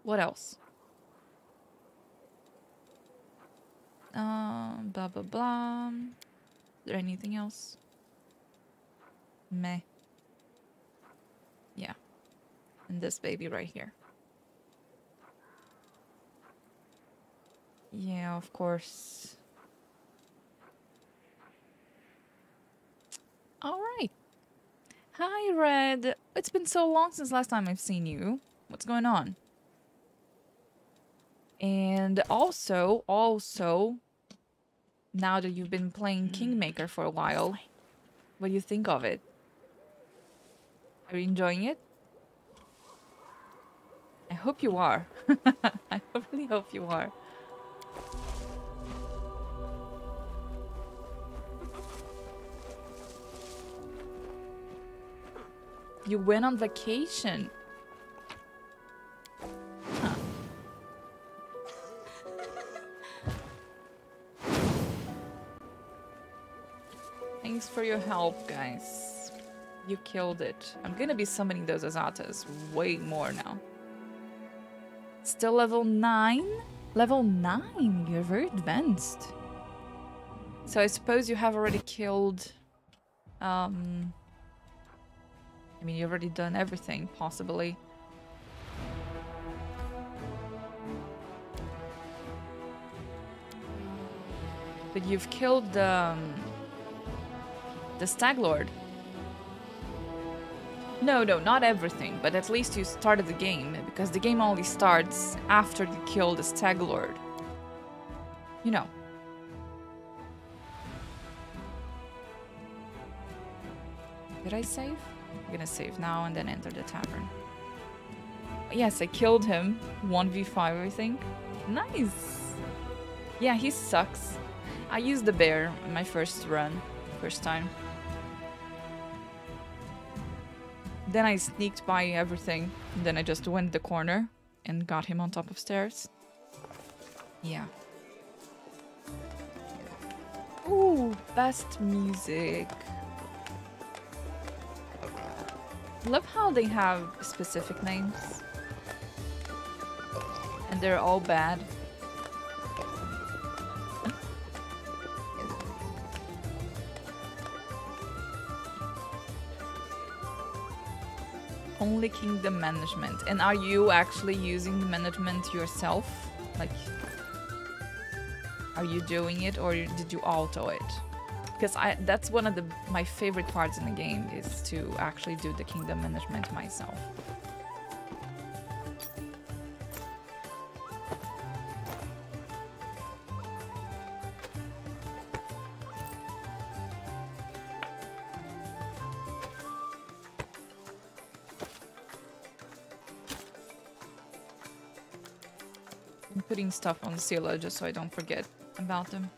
What else? Blah, blah, blah. Is there anything else? Meh. Yeah. And this baby right here. Yeah, of course. All right. Hi, Red. It's been so long since last time I've seen you. What's going on? And also, now that you've been playing Kingmaker for a while, what do you think of it? Are you enjoying it? I hope you are. I really hope you are. You went on vacation. Huh. Thanks for your help, guys. You killed it. I'm gonna be summoning those Azatas way more now. Still level 9? Level 9? You're very advanced. So I suppose you have already killed... I mean, you've already done everything, possibly. But you've killed the Stag Lord. No, not everything, but at least you started the game, because the game only starts after you kill the Stag Lord. You know. Did I save? I'm gonna save now and then enter the tavern. Yes, I killed him. 1v5, I think. Nice! Yeah, he sucks. I used the bear in my first time. Then I sneaked by everything. And then I just went the corner and got him on top of stairs. Yeah. Ooh, best music. Love how they have specific names. And they're all bad. Only kingdom management. And are you actually using the management yourself? Like, are you doing it or did you auto it? Because that's one of my favorite parts in the game, is to actually do the kingdom management myself. I'm putting stuff on Scylla just so I don't forget about them.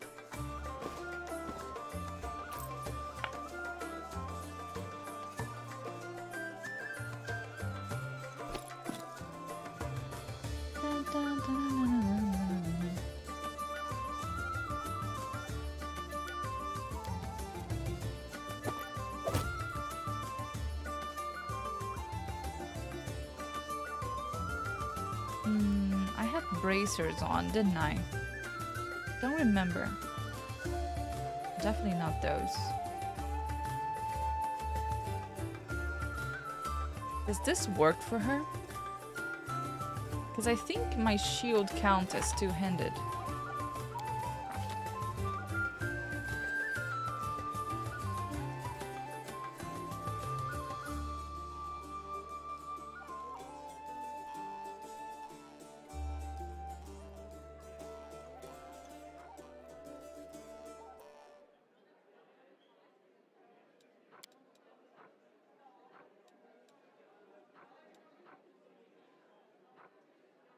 I had bracers on, didn't I? Don't remember. Definitely not those. Does this work for her? Because I think my shield counts as two-handed.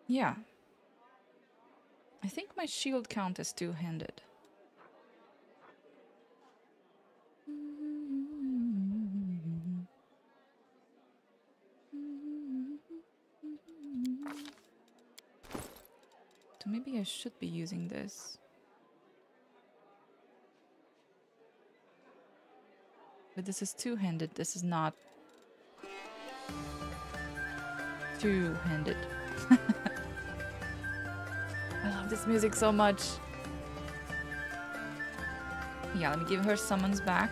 Yeah. I think my shield count as two-handed. So maybe I should be using this. But this is two-handed, this is not two-handed. I love this music so much. Yeah, let me give her summons back.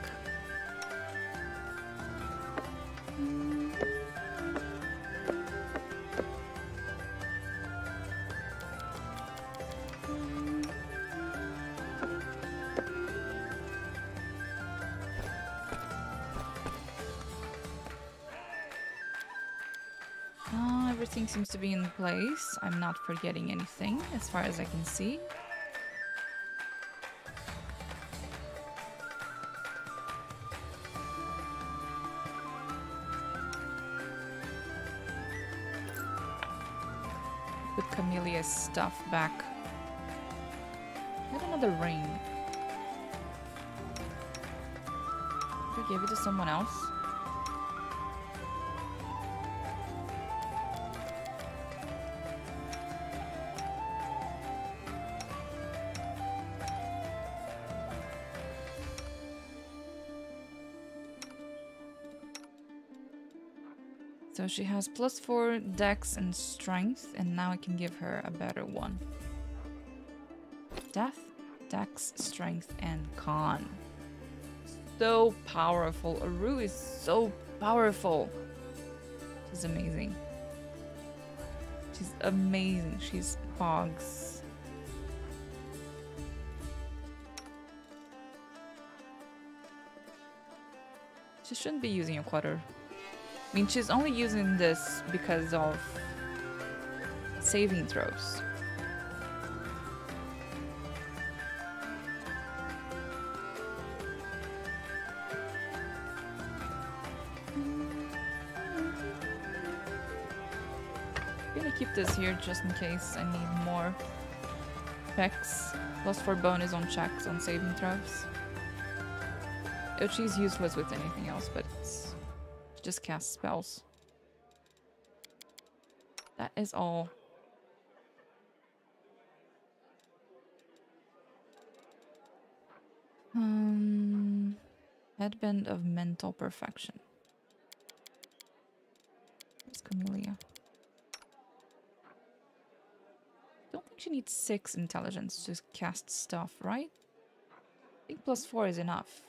Everything seems to be in place. I'm not forgetting anything as far as I can see. Put Camelia's stuff back. Get another ring. Did I give it to someone else? So she has +4 dex and strength, and now I can give her a better one. Death, dex, strength, and con. So powerful. Aru is so powerful. She's amazing. She's amazing. She's Pogs. She shouldn't be using a quarter. I mean, she's only using this because of saving throws. I'm gonna keep this here just in case I need more checks. +4 bonus on checks on saving throws. Oh, she's useless with anything else, but it's just cast spells. That is all. Headband of mental perfection. It's Camellia. Don't think she needs 6 intelligence to cast stuff, right? I think +4 is enough.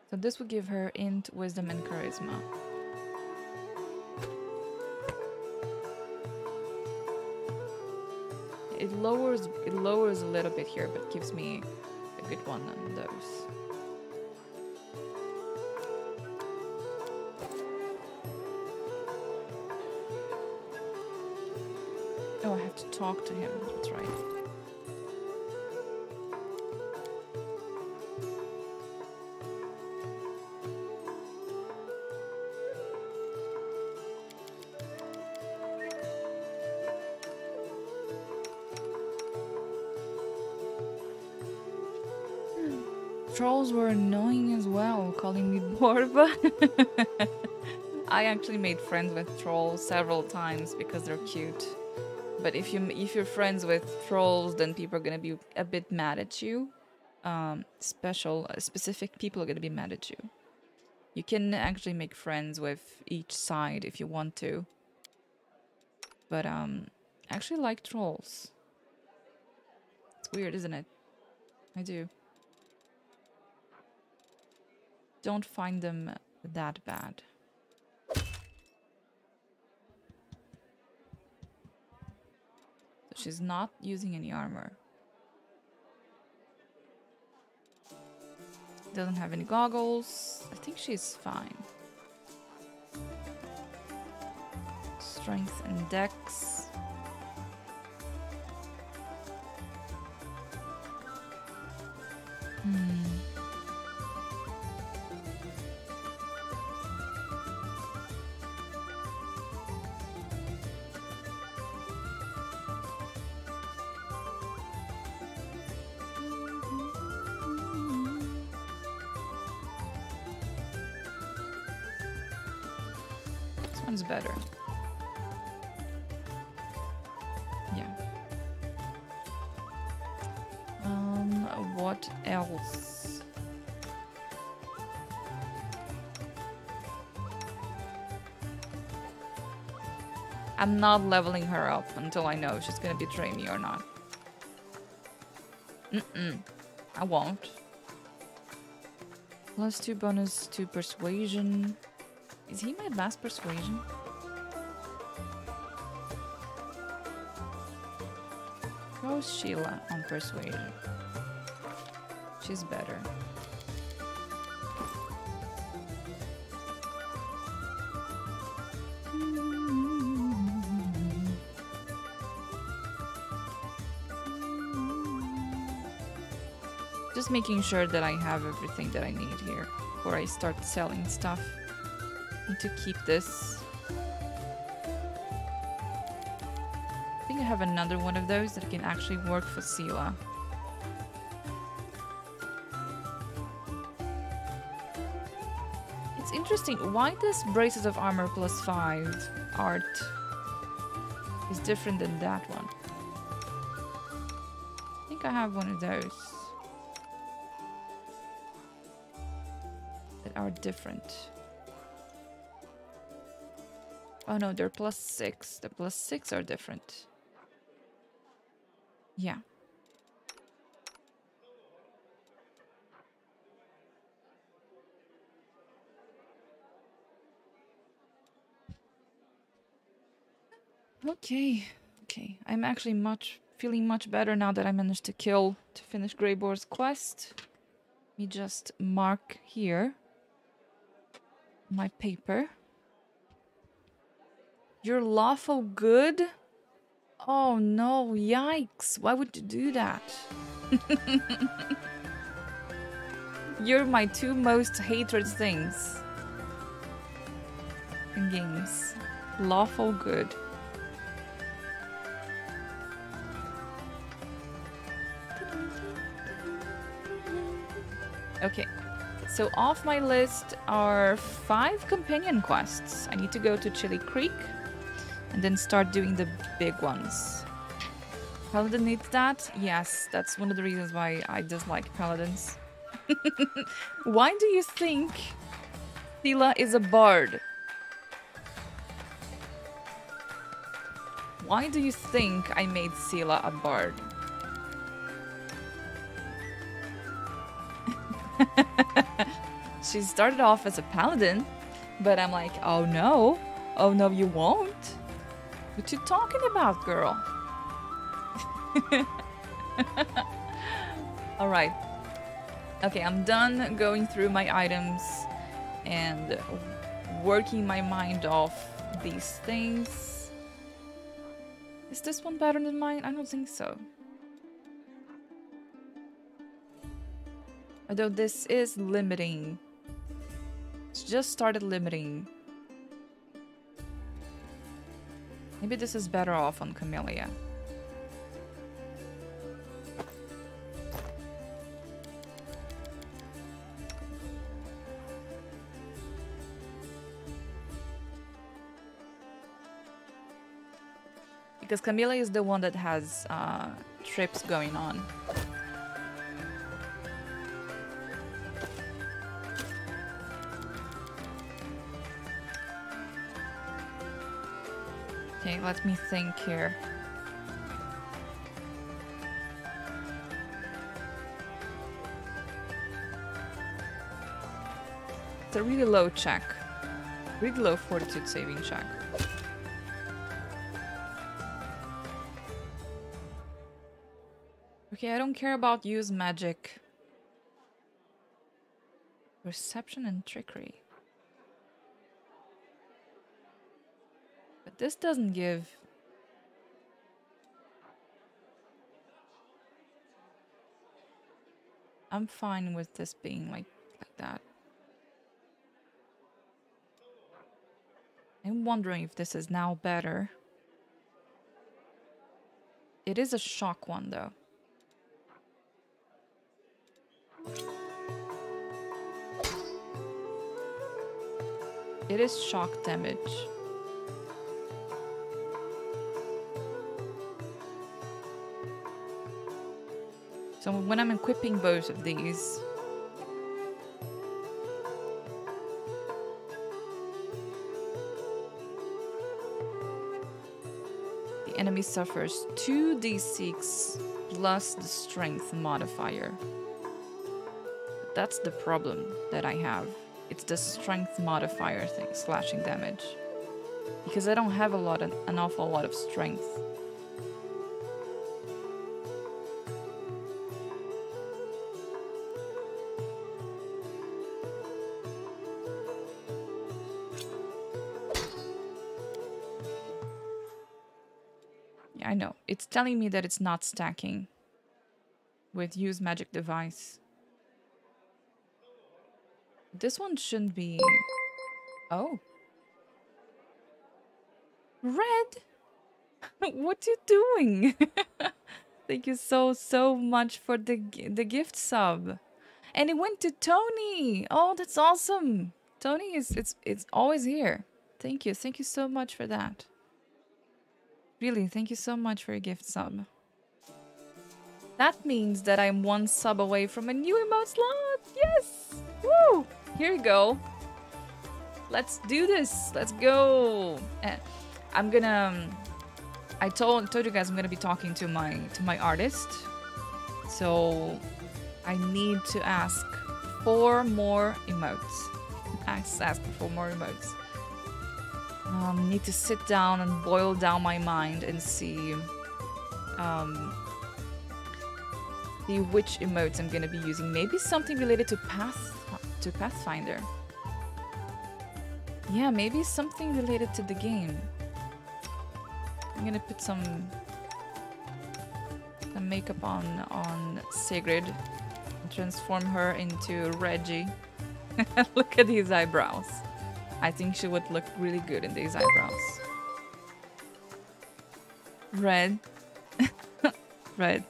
So this would give her int, wisdom, and charisma. It lowers a little bit here, but gives me a good one on those. Oh, I have to talk to him. That's right. Trolls were annoying as well, calling me Borba. I actually made friends with trolls several times because they're cute. But if you're friends with trolls, then people are gonna be a bit mad at you. Specific people are gonna be mad at you. You can actually make friends with each side if you want to. But I actually like trolls. It's weird, isn't it? I do. Don't find them that bad. So she's not using any armor. Doesn't have any goggles. I think she's fine. Strength and dex. One's better. Yeah. What else? I'm not leveling her up until I know she's gonna betray me or not. I won't. +2 bonus to persuasion. Is he my last persuasion? How's Sheila on persuasion? She's better. Just making sure that I have everything that I need here before I start selling stuff. Need to keep this. I think I have another one of those that can actually work for Sela. It's interesting. Why this Braces of Armor +5 art is different than that one? I think I have one of those that are different. Oh no, they're +6. The +6 are different. Yeah. Okay. Okay. I'm actually feeling much better now that I managed to finish Greyboar's quest. Let me just mark here my paper. You're lawful good? Oh no, yikes. Why would you do that? You're my two most hated things in games. Lawful good. Okay, so off my list are 5 companion quests. I need to go to Chili Creek and then start doing the big ones. Paladin needs that? Yes, that's one of the reasons why I dislike paladins. Why do you think Sela is a bard? Why do you think I made Sela a bard? She started off as a paladin, but I'm like, oh no you won't. What you talking about, girl? All right. Okay, I'm done going through my items and working my mind off these things. Is this one better than mine? I don't think so. Although this is limiting. It's just started limiting. Maybe this is better off on Camellia. Because Camellia is the one that has trips going on. Okay, let me think here. It's a really low check. Really low fortitude saving check. Okay, I don't care about use magic. Perception and trickery. But this doesn't give... I'm fine with this being like that. I'm wondering if this is now better. It is a shock one though. It is shock damage. So when I'm equipping both of these, enemy suffers 2d6 plus the strength modifier. That's the problem that I have. It's the strength modifier thing, slashing damage. Because I don't have an awful lot of strength. Yeah, I know. It's telling me that it's not stacking with use magic device. This one shouldn't be... Oh. Red! What you doing? Thank you so much for the gift sub. And it went to Tony! Oh, that's awesome! Tony it's always here. Thank you so much for that. Really, thank you so much for your gift sub. That means that I'm one sub away from a new emote slot! Yes! Woo! Here you go. Let's do this. Let's go. I'm gonna. I told you guys I'm gonna be talking to my artist. So I need to ask for more emotes. Ask for more emotes. Need to sit down and boil down my mind and see which emotes I'm gonna be using. Maybe something related to Pathfinder. Yeah, maybe something related to the game. I'm gonna put some makeup on Sigrid and transform her into Reggie. Look at these eyebrows. I think she would look really good in these eyebrows. Red. Red.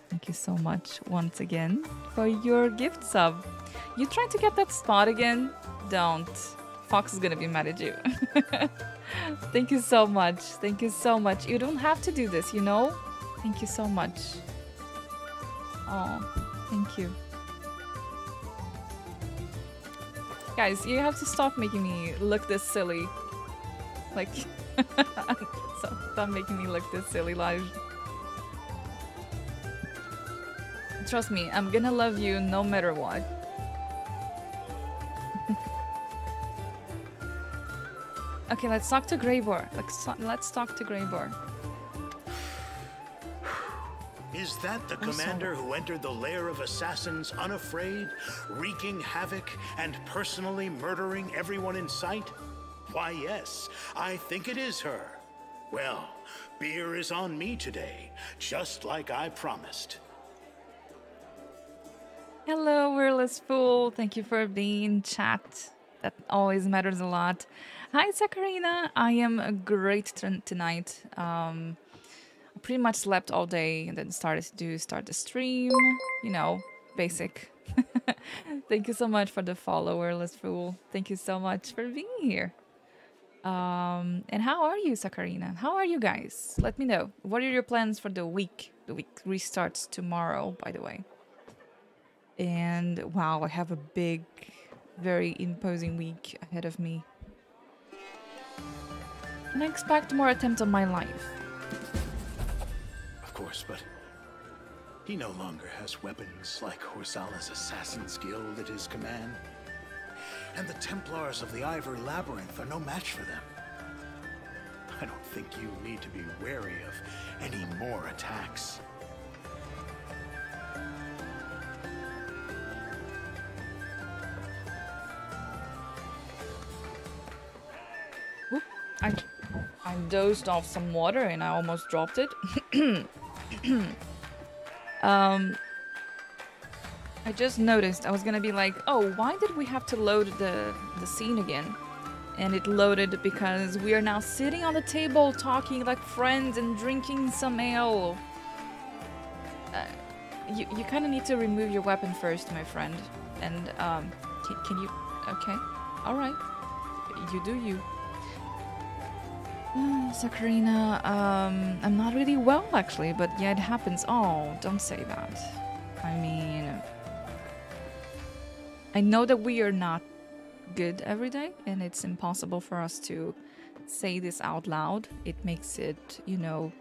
Thank you so much once again for your gift sub. You trying to get that spot again? Don't. Fox is gonna be mad at you. Thank you so much. Thank you so much. You don't have to do this, you know? Thank you so much. Oh, thank you. Guys, you have to stop making me look this silly. Like, stop making me look this silly, Lige. Trust me, I'm gonna love you no matter what. Okay, let's talk to Greybor. Let's talk to Greybor. Is that the commander who entered the lair of assassins unafraid, wreaking havoc and personally murdering everyone in sight? Why, yes, I think it is her. Well, beer is on me today, just like I promised. Hello, Wireless Fool. Thank you for being in chat. That always matters a lot. Hi, Sakarina. I am great tonight. I pretty much slept all day and then start the stream. You know, basic. Thank you so much for the follow, Wireless Fool. Thank you so much for being here. And how are you, Sakarina? How are you guys? Let me know. What are your plans for the week? The week restarts tomorrow, by the way. And wow, I have a big, very imposing week ahead of me. Can I expect more attempts on my life? Of course, but he no longer has weapons like Horsala's assassin's guild at his command. And the Templars of the Ivory Labyrinth are no match for them. I don't think you need to be wary of any more attacks. Oop, I dozed off some water and I almost dropped it. I just noticed, I was gonna be like, oh, why did we have to load the scene again? And it loaded because we are now sitting on the table talking like friends and drinking some ale. You kind of need to remove your weapon first, my friend. And can you... Okay, alright. You do you. Sakarina, I'm not really well actually, but yeah, it happens. Oh, don't say that. I mean... I know that we are not good every day, and it's impossible for us to say this out loud, it makes it, you know,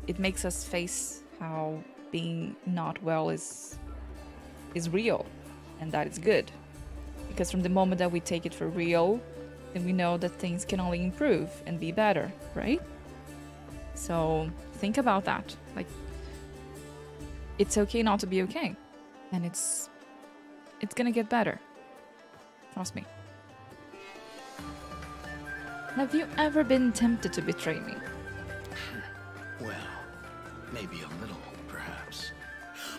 it makes us face how being not well is real, and that is good. Because from the moment that we take it for real, then we know that things can only improve and be better, right? So think about that. Like, it's okay not to be okay, and it's gonna get better. Trust me. Have you ever been tempted to betray me? Well, maybe a little, perhaps.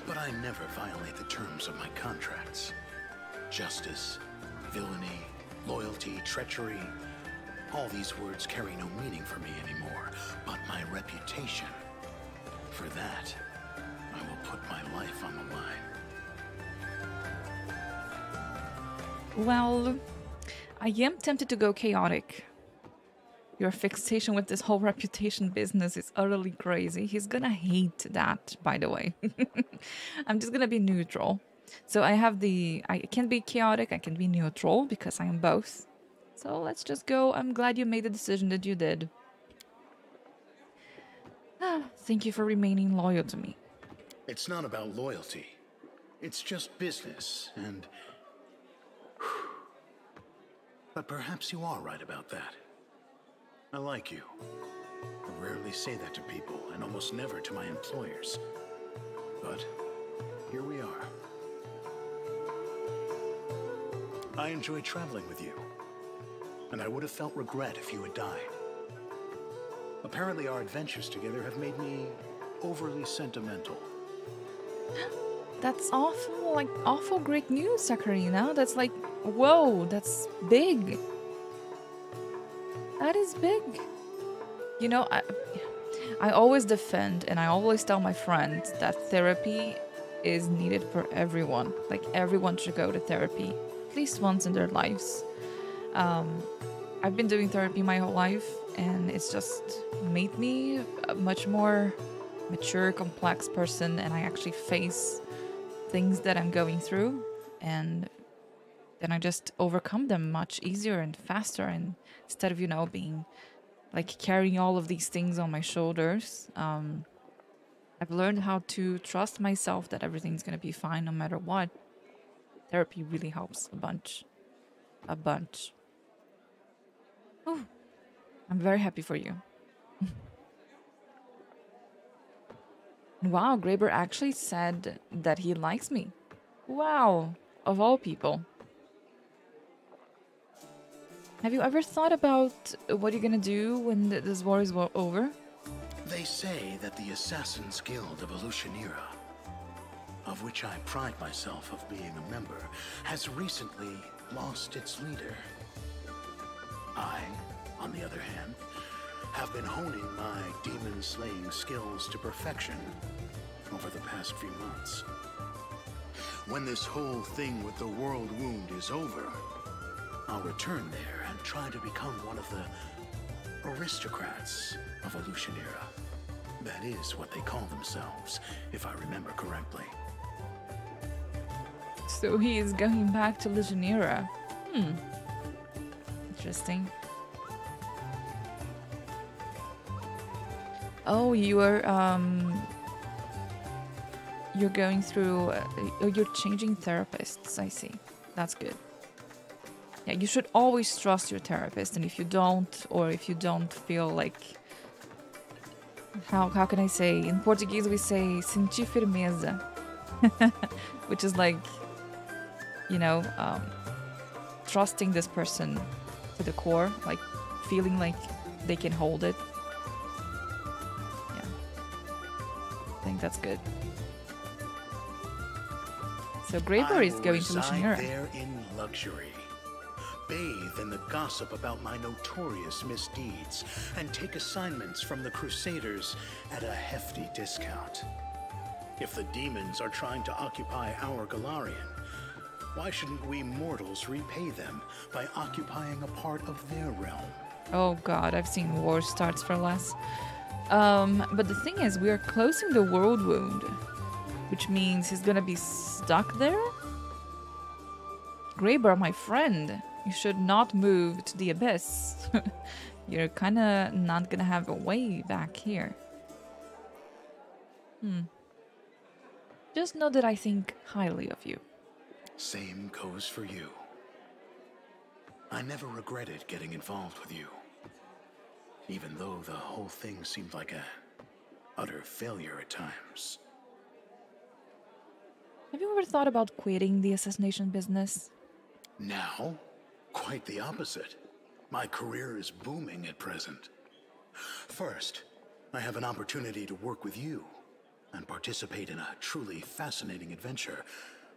But I never violate the terms of my contracts. Justice, villainy, loyalty, treachery. All these words carry no meaning for me anymore, but my reputation. For that, I will put my life on the line. Well, I am tempted to go chaotic. Your fixation with this whole reputation business is utterly crazy. He's gonna hate that, by the way. I'm just gonna be neutral. So I can be chaotic, I can be neutral, because I am both. So let's just go. I'm glad you made the decision that you did. Thank you for remaining loyal to me. It's not about loyalty. It's just business, and... But perhaps you are right about that. I like you. I rarely say that to people, and almost never to my employers. But here we are. I enjoy traveling with you, and I would have felt regret if you had died. Apparently our adventures together have made me overly sentimental. That's awful great news, Sakarina. That's like, whoa, that's big. That is big. You know, I always defend and I always tell my friends that therapy is needed for everyone. Like, everyone should go to therapy at least once in their lives. I've been doing therapy my whole life, and it's just made me a much more mature, complex person, and I actually face things that I'm going through, and then I just overcome them much easier and faster, and instead of, you know, being like carrying all of these things on my shoulders, I've learned how to trust myself that everything's gonna be fine no matter what. Therapy really helps a bunch. Oh, I'm very happy for you. Wow, Graber actually said that he likes me. Wow, of all people. Have you ever thought about what you're gonna do when this war is over? They say that the Assassin's Guild of Illusionera, of which I pride myself of being a member, has recently lost its leader. I, on the other hand, have been honing my demon-slaying skills to perfection over the past few months. When this whole thing with the world wound is over, I'll return there and try to become one of the aristocrats of Illusionera. That is what they call themselves, if I remember correctly. So he is going back to Illusionera. Interesting. Oh, you're going through, you're changing therapists, I see. That's good. Yeah, you should always trust your therapist, and if you don't, or if you don't feel like, how can I say, in Portuguese we say sentir firmeza, which is like, you know, trusting this person to the core, like feeling like they can hold it. Yeah, I think that's good. So Graber is going to Illusionera. There in luxury, bathe in the gossip about my notorious misdeeds, and take assignments from the Crusaders at a hefty discount. If the demons are trying to occupy our Galarian, why shouldn't we mortals repay them by occupying a part of their realm? Oh god, I've seen war starts for less. But the thing is, we are closing the world wound, which means he's gonna be stuck there? Graber, my friend, You should not move to the abyss. You're kind of not gonna have a way back here. Just know that I think highly of you. Same goes for you. I never regretted getting involved with you. Even though the whole thing seemed like a utter failure at times. Have you ever thought about quitting the assassination business? Now? Quite the opposite. My career is booming at present. First, I have an opportunity to work with you and participate in a truly fascinating adventure,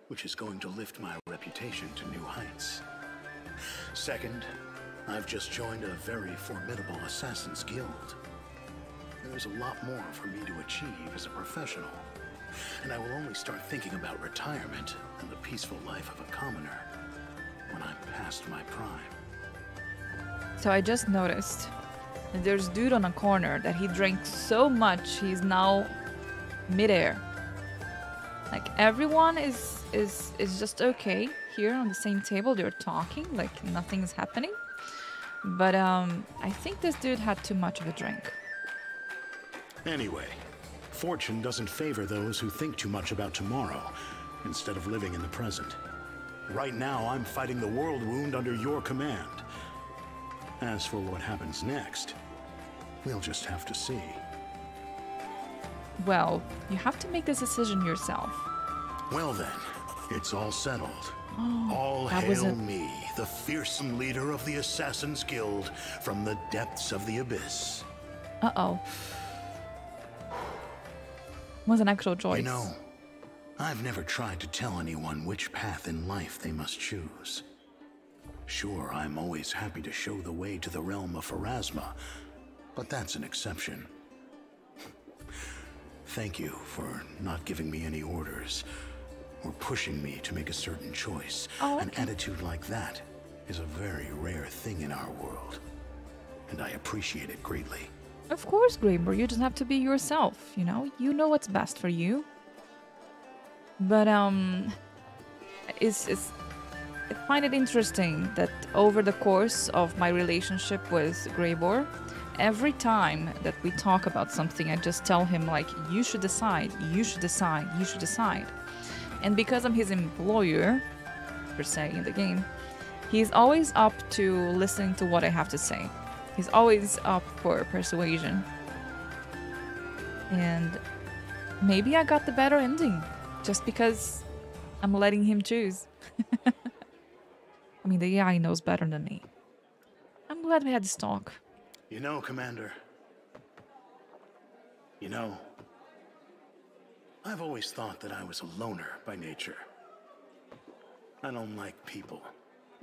which is going to lift my reputation to new heights. Second, I've just joined a very formidable Assassin's Guild. There's a lot more for me to achieve as a professional, and I will only start thinking about retirement and the peaceful life of a commoner when I'm past my prime. So I just noticed that there's a dude on a corner that he drank so much he's now midair. Like everyone is just okay here on the same table. They're talking like nothing's happening. But I think this dude had too much of a drink. Anyway, fortune doesn't favor those who think too much about tomorrow instead of living in the present. Right now, I'm fighting the world wound under your command. As for what happens next, we'll just have to see. Well, you have to make this decision yourself. Well then, it's all settled. All that was hail me, the fearsome leader of the Assassin's Guild from the depths of the abyss. Uh-oh. Was an actual choice. You know, I've never tried to tell anyone which path in life they must choose. Sure, I'm always happy to show the way to the realm of Pharasma, but that's an exception. Thank you for not giving me any orders or pushing me to make a certain choice. Oh, An okay. attitude like that is a very rare thing in our world, and I appreciate it greatly. Of course, Graber, you just have to be yourself, you know? You know what's best for you. But, I find it interesting that over the course of my relationship with Graybor, every time that we talk about something, I just tell him, like, you should decide, you should decide, you should decide. And because I'm his employer, per se, in the game, he's always up to listening to what I have to say. He's always up for persuasion. And maybe I got the better ending, just because I'm letting him choose. I mean, the AI knows better than me. I'm glad we had this talk. You know, Commander, you know, I've always thought that I was a loner by nature. I don't like people.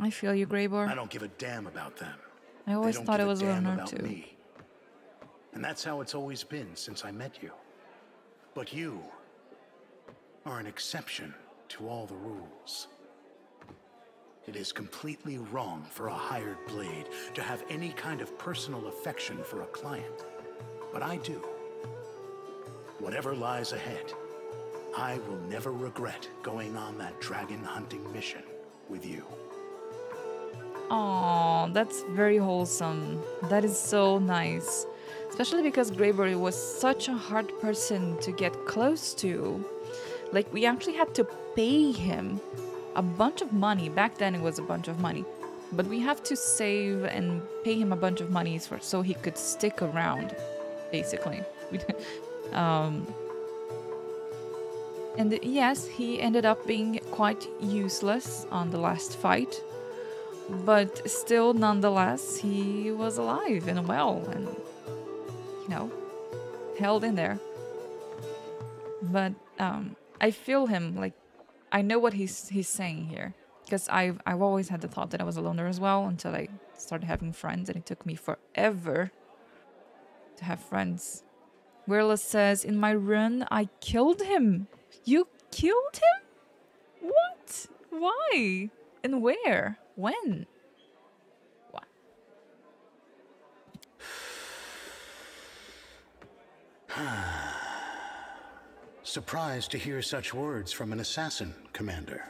I feel you, Graybor. I don't give a damn about them. I always thought I was a loner about too. Me. And that's how it's always been since I met you. But you are an exception to all the rules. It is completely wrong for a hired blade to have any kind of personal affection for a client. But I do. Whatever lies ahead, I will never regret going on that dragon hunting mission with you. Aw, that's very wholesome. That is so nice. Especially because Graber was such a hard person to get close to. Like, we actually had to pay him a bunch of money. Back then it was a bunch of money. But we have to save and pay him a bunch of money so he could stick around, basically. And yes, he ended up being quite useless on the last fight. But still, nonetheless, he was alive and well and, you know, held in there. But I feel him, like, I know what he's saying here. Because I've always had the thought that I was a loner as well until I started having friends, and it took me forever to have friends. Wireless says, in my run, I killed him. You killed him? What? Why? And where? When? What? Surprised to hear such words from an assassin, Commander.